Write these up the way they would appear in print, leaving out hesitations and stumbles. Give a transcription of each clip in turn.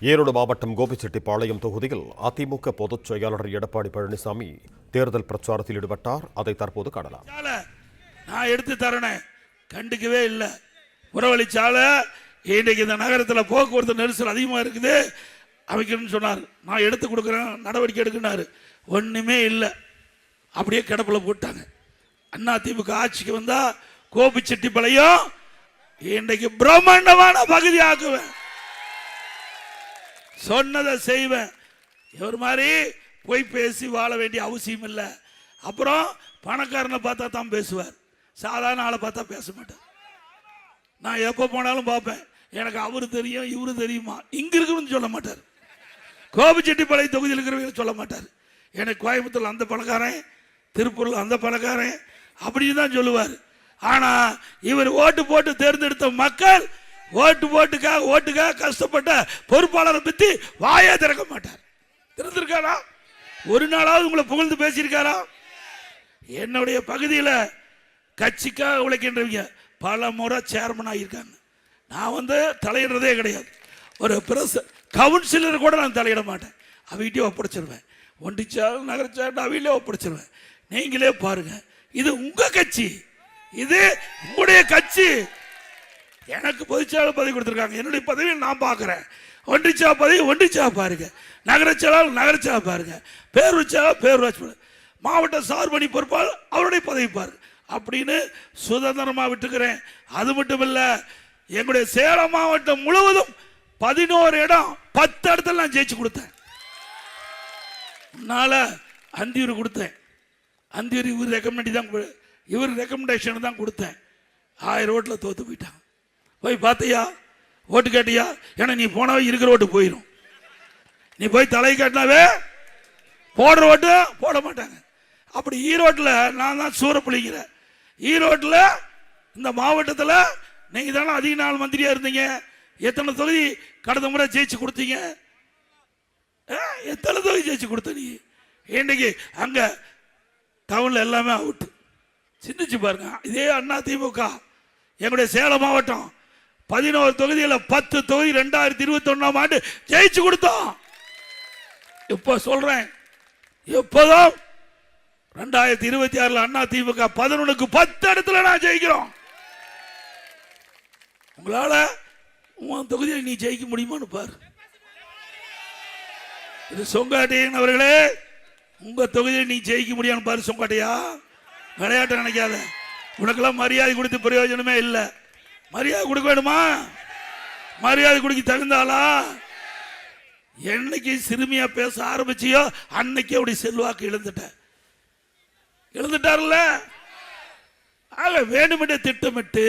ஈரோடு மாவட்டம் கோபிச்செட்டிப்பாளையம் தொகுதியில் அதிமுக பொதுச் செயலாளர் எடப்பாடி பழனிசாமி தேர்தல் பிரச்சாரத்தில் ஈடுபட்டார். அதை தற்போது காணலாம். நான் எடுத்து தரேன், கண்டுக்கவே இல்லை. புறவழிச்சாலை இன்றைக்கு இந்த நகரத்தில் போக்குவரத்து நெரிசல் அதிகமாக இருக்குது, அமைக்கணும்னு சொன்னார். நான் எடுத்து கொடுக்குறேன், நடவடிக்கை எடுக்கினாரு. ஒன்றுமே இல்லை, அப்படியே கிடப்பில் போட்டாங்க. அதிமுக ஆட்சிக்கு வந்தா கோபிச்செட்டிப்பாளையம் இன்றைக்கு பிரம்மாண்டமான பகுதி ஆக்குவேன், சொன்னதை செய்வேன். இவர் மாதிரி போய் பேசி வாழ வேண்டிய அவசியம் இல்லை. அப்புறம் பணக்காரனை பார்த்தா தான் பேசுவார், சாதாரண ஆளை பார்த்தா பேச மாட்டார். நான் எப்போ போனாலும் பார்ப்பேன், எனக்கு அவரு தெரியும் இவரு தெரியுமா, இங்க இருக்குன்னு சொல்ல மாட்டார். கோபிச்செட்டிப்பாளையம் தொகுதியில் இருக்கிறவங்க சொல்ல மாட்டார். எனக்கு கோயம்புத்தூர்ல அந்த பணக்காரன், திருப்பூர்ல அந்த பணக்காரன் அப்படின்னு தான் சொல்லுவார். ஆனா இவர் ஓட்டு போட்டு தேர்ந்தெடுத்த மக்கள் ஓட்டுக்காக கஷ்டப்பட்ட பொறுப்பாளரை பத்தி வாயே திறக்க மாட்டார். திறந்திருக்காரா? ஒரு நாளாவது உங்களை புகழ்ந்து பேசியிருக்காரா? என்னுடைய பகுதியில் கட்சிக்காக உழைக்கின்றவங்க பல முறை சேர்மன் ஆகியிருக்காங்க. நான் தலையிடுறதே கிடையாது. ஒரு கவுன்சிலர் கூட நான் தலையிட மாட்டேன், அவகிட்டே ஒப்படைச்சிருவேன். ஒன்றிச்சால் நகரச்சால் அவையிலே ஒப்படைச்சிருவேன். நீங்களே பாருங்க, இது உங்க கட்சி, இது உங்களுடைய கட்சி. எனக்கு பொதுச்செயலாளர் பதவி கொடுத்துருக்காங்க, என்னுடைய பதவியை நான் பார்க்குறேன். ஒன்றிச்சா பதவி ஒன்றிச்சா பாருங்க, நகரச்செயலாளர் நகரச்செயலாளர் பாருங்க, பேரூராட்சியாளர் பேரூராட்சி, மாவட்ட சார்பணி பொறுப்பாளர் அவருடைய பதவி பாருங்க அப்படின்னு சுதந்திரமாக விட்டுக்கிறேன். அது மட்டும் இல்லை, எங்களுடைய சேலம் மாவட்டம் முழுவதும் 11 இடம் 10 இடத்துல நான் ஜெயிச்சு கொடுத்தேன். முன்னால அந்தியூர் கொடுத்தேன், அந்தியூர் இவர் ரெக்கமெண்டேஷன் தான் கொடுத்தேன். 1000 ஓட்டில் தோத்து போயிட்டாங்க. போய் பார்த்தியா, ஓட்டு கேட்டியா? ஏன்னா நீ போனவே இருக்கிற ஓட்டு போயிடும். நீ போய் தலை காட்டினாவே போடுற ஓட்டு போட மாட்டாங்க. அப்படி ஈரோட்டில் நான் தான் சூறப்புளிக்கிறேன். ஈரோட்டில் இந்த மாவட்டத்தில் நீங்கள் தானே அதிக நாள் மந்திரியா இருந்தீங்க. எத்தனை தொகுதி கடந்த முறை ஜெயிச்சு கொடுத்தீங்க? எத்தனை தொகுதி ஜெயிச்சு கொடுத்த நீ? இன்னைக்கு அங்கே டவுனில் எல்லாமே அவுட்டு. சிந்திச்சு பாருங்க. இதே அதிமுக எங்களுடைய சேலம் மாவட்டம் 11 தொகுதியில் 10 தொகுதி 2021ஆம் ஆண்டு ஜெயிச்சு கொடுத்தோம். இப்ப சொல்றேன், எப்போதும் 2026 அதிமுக 11க்கு 10 இடத்துல நான் ஜெயிக்கிறோம். உங்களால உன் தொகுதியில் நீ ஜெயிக்க முடியுமான்னு பாரு. இது சொங்காட்டையன் அவர்களே, உங்க தொகுதியில் நீ ஜெயிக்க முடியான்னு பாரு. சொங்காட்டையா, விளையாட்டு நினைக்காத. உனக்கெல்லாம் மரியாதை கொடுத்து பிரயோஜனமே இல்லை. மரியாதை கொடுக்க வேணுமா? மரியாதை கொடுக்க தகுந்தாளா? என்னைக்கு சிறுமியா பேச ஆரம்பிச்சியோ அன்னைக்கு அப்படி செல்வாக்கு இழந்துட்டார்ல. ஆக வேண்டுமென்றே திட்டமிட்டு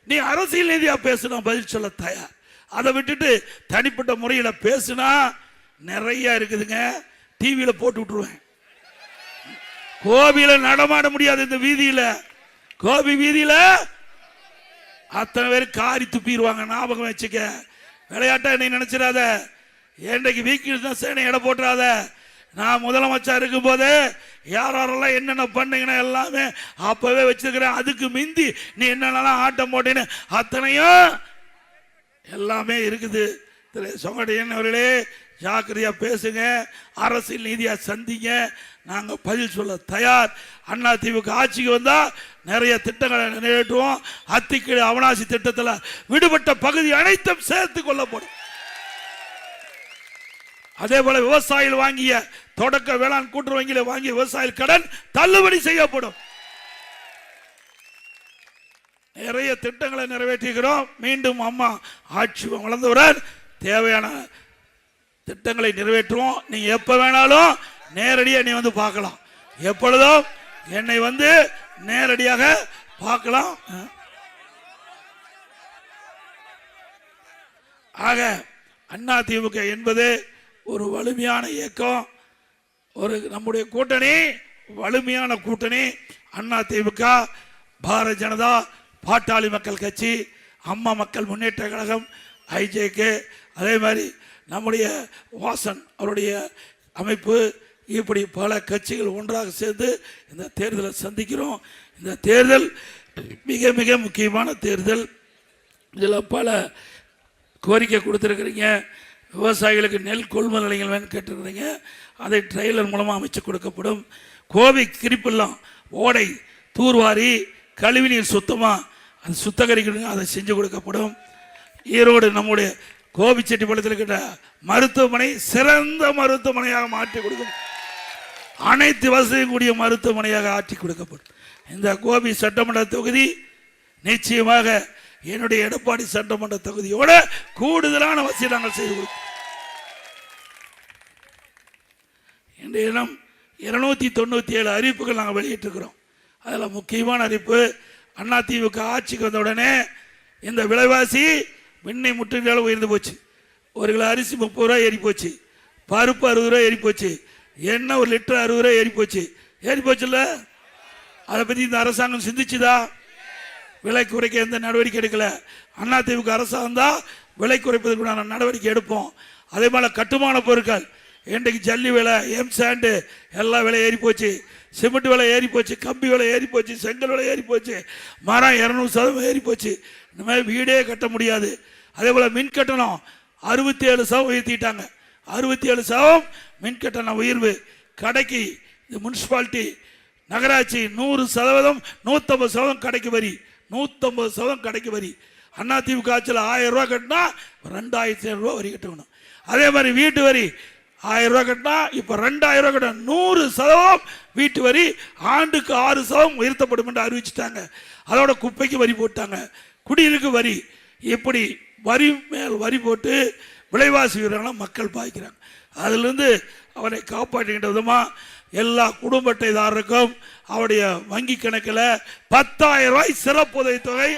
நீ அரசியல் நீதியா பேசுனா பதில் சொல்ல தயார். அதை விட்டுட்டு தனிப்பட்ட முறையில் பேசுனா நிறைய இருக்குதுங்க, டிவியில போட்டு விட்டுருவேன். கோபியில நடமாட முடியாது. இந்த வீதியில, கோபி வீதியில அத்தனை பேர் காரி துப்பிடுவாங்க. ஞாபகம் வச்சுக்க. விளையாட்டா என்னை நினைச்சிடாத. இன்றைக்கு வீக்கில் தான் சேனை எடை போட்டுறாத. நான் முதலமைச்சர் இருக்கும் போது யாரெல்லாம் என்னென்ன பண்ணீங்கன்னா எல்லாமே அப்பவே வச்சிருக்கிறேன். அதுக்கு மிந்தி நீ என்னென்னலாம் ஆட்டம் போட்டேன்னு அத்தனையும் எல்லாமே இருக்குது. சொங்கடையன் அவர்களே, ஜாக்கிரதையா பேசுங்க, அரசியல் நீதியா சந்திங்க. நாங்க பதில் சொல்ல தயார். அதிமுக ஆட்சிக்கு வந்தா நிறைய திட்டங்களை நிறைவேற்றுவோம். அத்திக்கீழ அவனாசி திட்டத்தில் விடுபட்ட பகுதி அனைத்தும் சேர்த்து கொள்ளப்படும். அதே போல விவசாயிகள் வாங்கிய தொடக்க வேளாண் கூட்டுறவு வங்கியில வாங்கிய விவசாய கடன் தள்ளுபடி செய்யப்படும். நிறைய திட்டங்களை நிறைவேற்றுகிறோம். மீண்டும் அம்மா ஆட்சி வளர்ந்தவுடன் தேவையான திட்டங்களை நிறைவேற்றுவோம். நீங்க எப்ப வேணாலும் நேரடியாக நீ பார்க்கலாம். எப்பொழுதும் என்னை நேரடியாக பார்க்கலாம். ஆக அதிமுக என்பது ஒரு வலிமையான இயக்கம், ஒரு நம்முடைய கூட்டணி வலிமையான கூட்டணி. அதிமுக, பாரதிய ஜனதா, பாட்டாளி மக்கள் கட்சி, அம்மா மக்கள் முன்னேற்ற கழகம், ஐஜேகே, அதே மாதிரி நம்முடைய வாசன் அவருடைய அமைப்பு, இப்படி பல கட்சிகள் ஒன்றாக சேர்ந்து இந்த தேர்தலை சந்திக்கிறோம். இந்த தேர்தல் மிக மிக முக்கியமான தேர்தல். இதில் பல கோரிக்கை கொடுத்துருக்குறீங்க. விவசாயிகளுக்கு நெல் கொள்முதல் நிலையங்கள் வேணும் கேட்டுருக்கிறீங்க. அதை ட்ரெய்லர் மூலமாக அமைச்சு கொடுக்கப்படும். கோவை கிரிப்பெல்லாம் ஓடை தூர்வாரி கழிவுநீர் சுத்தமாக அது சுத்தகரிக்கணும், அதை செஞ்சு கொடுக்கப்படும். ஈரோடு நம்முடைய கோபிச்செட்டிப்பாளையத்தில் இருக்கிற மருத்துவமனை சிறந்த மருத்துவமனையாக மாற்றி கொடுக்கும். அனைத்து வசதியும் கூடிய மருத்துவமனையாக ஆற்றி கொடுக்கப்படும். இந்த கோபி சட்டமன்ற தொகுதி நிச்சயமாக என்னுடைய எடப்பாடி சட்டமன்ற தொகுதியோட கூடுதலான வசதி நாங்கள் செய்து கொடுப்போம். இன்றைய தினம் 297 அறிவிப்புகள் நாங்கள் வெளியிட்டிருக்கிறோம். அதில் முக்கியமான அறிவிப்பு, அதிமுக ஆட்சிக்கு வந்த உடனே இந்த விலைவாசி விண்ணை முற்றுகையால் உயர்ந்து போச்சு. 1 கிலோ அரிசி 30 ரூபா ஏறி போச்சு, பருப்பு 60 ரூபா ஏறி போச்சு, எண்ணெய் 1 லிட்டர் 60 ரூபா ஏறி போச்சு. ஏறி போச்சுல்ல? அதை பற்றி இந்த அரசாங்கம் சிந்திச்சுதா? விலை குறைக்க எந்த நடவடிக்கை எடுக்கல. அதிமுக அரசாங்கம் தான் விலை குறைப்பதற்குண்டான நடவடிக்கை எடுப்போம். அதே போல கட்டுமான பொருட்கள் இன்றைக்கு ஜல்லி விலை, எம்சாண்டு எல்லா விலை ஏறி போச்சு, சிமெண்ட் விலை ஏறி போச்சு, கம்பி விலை ஏறி போச்சு, செங்கல் விலை ஏறி போச்சு, மரம் 200% ஏறி போச்சு. இந்த மாதிரி வீடே கட்ட முடியாது. அதே போல் மின் கட்டணம் 67% உயர்த்திட்டாங்க. 67% மின் கட்டண உயர்வு. கடைக்கு இந்த முனிசிபாலிட்டி நகராட்சி 100%, 150% கடைக்கு வரி, 150% கடைக்கு வரி. அதிமுக ஆட்சியில் 1000 ரூபா கட்டினா 2700 ரூபா வரி கட்டணும். அதே மாதிரி வீட்டு வரி 1000 ரூபா கட்டினா இப்போ 2000 ரூபா கட்டணும். 100% வீட்டு வரி ஆண்டுக்கு 6% உயர்த்தப்படும் என்று அறிவிச்சிட்டாங்க. அதோட குப்பைக்கு வரி போட்டாங்க, குடியிருக்கு வரி. இப்படி வரி மேல் வரி போட்டு விலைவாசி உயர்வுகளை மக்கள் பாதிக்கிறாங்க. அதிலிருந்து அவனை காப்பாற்றுகின்ற விதமாக எல்லா குடும்ப அட்டைதாரருக்கும் அவருடைய வங்கி கணக்கில் 10,000 ரூபாய் சிறப்பு உதவித்தொகை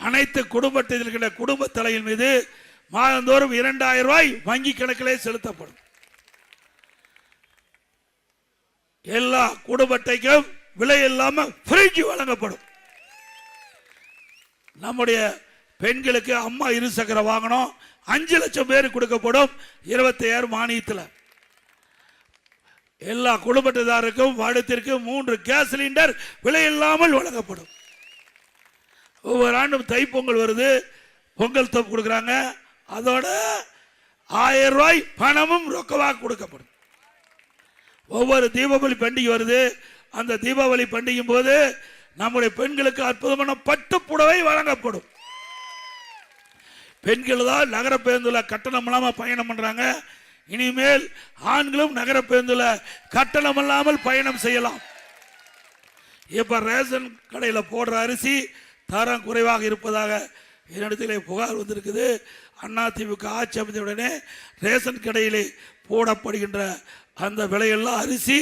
அனைத்து குடும்ப அட்டையில் இருக்கின்ற குடும்ப தலையின் மீது மாதந்தோறும் 2,000 ரூபாய் வங்கி கணக்கிலே செலுத்தப்படும். எல்லா குடும்ப அட்டைக்கும் விலை இல்லாமல் ஃப்ரிட்ஜ் வழங்கப்படும். நம்முடைய பெண்களுக்கு அம்மா இருசக்கர வாகனம் 5 லட்சம் பேருக்கு கொடுக்கப்படும் 27 மானியத்தில். எல்லா குடும்பத்தாருக்கும் வருடத்திற்கு 3 கேஸ் சிலிண்டர் விலை இல்லாமல் வழங்கப்படும். ஒவ்வொரு ஆண்டும் தைப்பொங்கல் வருது, பொங்கல் தொப்பு கொடுக்குறாங்க. அதோட 1000 ரூபாய் பணமும் ரொக்கமாக கொடுக்கப்படும். ஒவ்வொரு தீபாவளி பண்டிகை வருது, அந்த தீபாவளி பண்டிகை போது நம்முடைய பெண்களுக்கு அற்புதமான பட்டு புடவை வழங்கப்படும். பெண்கள் தான் நகர பேருந்துல கட்டணம் இல்லாமல் பயணம் பண்றாங்க. இனிமேல் ஆண்களும் நகர பேருந்துல கட்டணம் இல்லாமல் பயணம் செய்யலாம். இப்ப ரேஷன் கடையில் போடுற அரிசி தரம் குறைவாக இருப்பதாக என்னிடத்திலே புகார் வந்திருக்குது. அதிமுக ஆட்சி அமைந்த உடனே ரேஷன் கடையிலே போடப்படுகின்ற அந்த விலையெல்லாம் அரிசி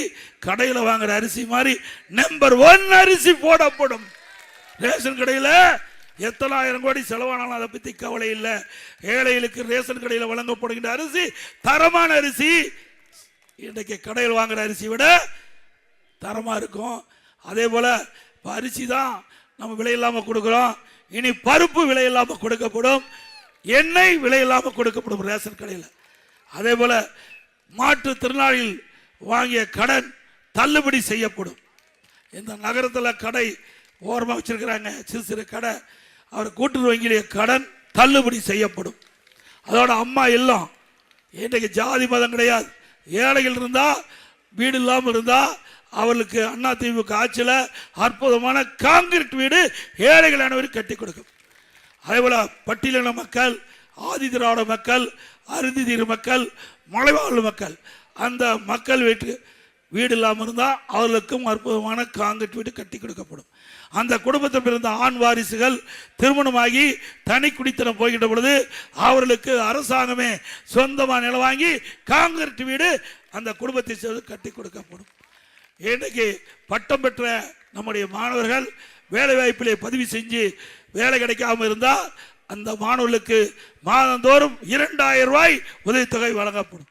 கடையில் வாங்குற அரிசி மாதிரி நம்பர் 1 அரிசி போடப்படும். ரேஷன் கடையில் எத்தனை ஆயிரம் கோடி செலவானாலும் அதை பற்றி கவலை இல்லை. ஏழைகளுக்கு ரேஷன் கடையில் வழங்கப்படுகின்ற அரிசி தரமான அரிசி. இன்றைக்கு கடையில் வாங்குற அரிசி விட தரமா இருக்கும். அதே போல அரிசி தான் நம்ம விலை இல்லாமல் கொடுக்கிறோம். இனி பருப்பு விலை இல்லாமல் கொடுக்கப்படும், எண்ணெய் விலை இல்லாமல் கொடுக்கப்படும் ரேஷன் கடையில். அதே போல மாற்றுத்திறனாளிகள் வாங்கிய கடன் தள்ளுபடி செய்யப்படும். இந்த நகரத்தில் கடை ஓரமாக வச்சிருக்கிறாங்க, சிறு சிறு கடை, அவர் கூட்டுறவு வங்கியிலே கடன் தள்ளுபடி செய்யப்படும். அதோட அம்மா இல்லம் இன்றைக்கு ஜாதி மதம் கிடையாது. ஏழைகள் இருந்தா வீடு இல்லாமல் இருந்தா அவர்களுக்கு அதிமுக ஆட்சியில் அற்புதமான காங்கிரீட் வீடு ஏழைகள் அனைவரும் கட்டி கொடுக்கும். அதே போல பட்டியலின மக்கள், ஆதி திராவிட மக்கள், அருந்திதீர் மக்கள், மலைவாழ் மக்கள், அந்த மக்கள் வீடு இல்லாமல் இருந்தால் அவர்களுக்கும் அற்புதமான காங்கிரீட் வீடு கட்டி கொடுக்கப்படும். அந்த குடும்பத்தில் பிறந்த ஆண் வாரிசுகள் திருமணமாகி தனி குடித்தனம் போகின்ற பொழுது அவர்களுக்கு அரசாங்கமே சொந்தமாக நிலம் வாங்கி காங்கிரீட் வீடு அந்த குடும்பத்தை சேர்ந்து கட்டி கொடுக்கப்படும். இன்றைக்கு பட்டம் பெற்ற நம்முடைய மாணவர்கள் வேலை வாய்ப்பிலே பதிவு செஞ்சு வேலை கிடைக்காம இருந்தால் அந்த மாணவர்களுக்கு மாதந்தோறும் 2,000 ரூபாய் உதவித்தொகை வழங்கப்படும்.